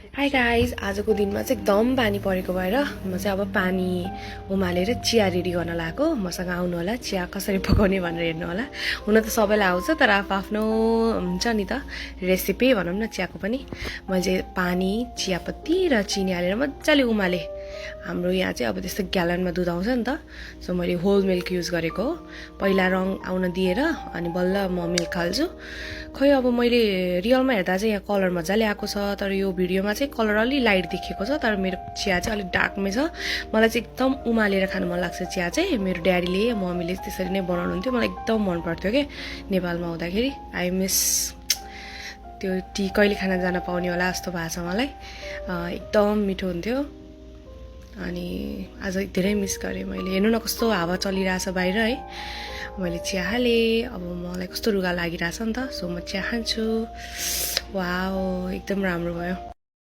Hi guys आजको दिनमा चाहिँ एकदम पानी परेको भएर म चाहिँ अब पानी उमालेर चिया रेडी गर्न लागेको। मसँग आउनु होला, चिया कसरी पकाउने भनेर हेर्नु होला। हुन त सबैलाई आउँछ तर आफ्नो हुन्छ नि त रेसिपी भनौँ न चियाको पनि। मैले चाहिँ पानी, चियापत्ती र चिनी हालेर मजाले उमालेँ। हाम्रो यहाँ चाहिँ अब त्यस्तो ग्यालनमा दुध आउँछ नि त, सो मैले होल मिल्क युज गरेको हो। पहिला रङ आउन दिएर अनि बल्ल म मिल्क हाल्छु। खै अब मैले रियलमा हेर्दा चाहिँ यहाँ कलर मजाले आएको छ, तर यो भिडियोमा चाहिँ कलर अलि लाइट देखेको छ, तर मेरो चिया चाहिँ अलिक डार्कमै छ। मलाई चाहिँ एकदम उमालेर खानु मन लाग्छ चिया चाहिँ। मेरो ड्याडीले मम्मीले त्यसरी नै बनाउनुहुन्थ्यो, मलाई एकदम मन पर्थ्यो कि नेपालमा हुँदाखेरि। आई मिस त्यो टी कहिले खान जान पाउने होला जस्तो भएको छ मलाई। एकदम मिठो हुन्थ्यो अनि आज धेरै मिस गरेँ मैले। हेर्नु न कस्तो हावा चलिरहेछ बाहिर है। मैले चिया हालेँ, अब मलाई कस्तो रुगा लागिरहेछ नि त, सो म चिया खान्छु। वाओ एकदम राम्रो भयो।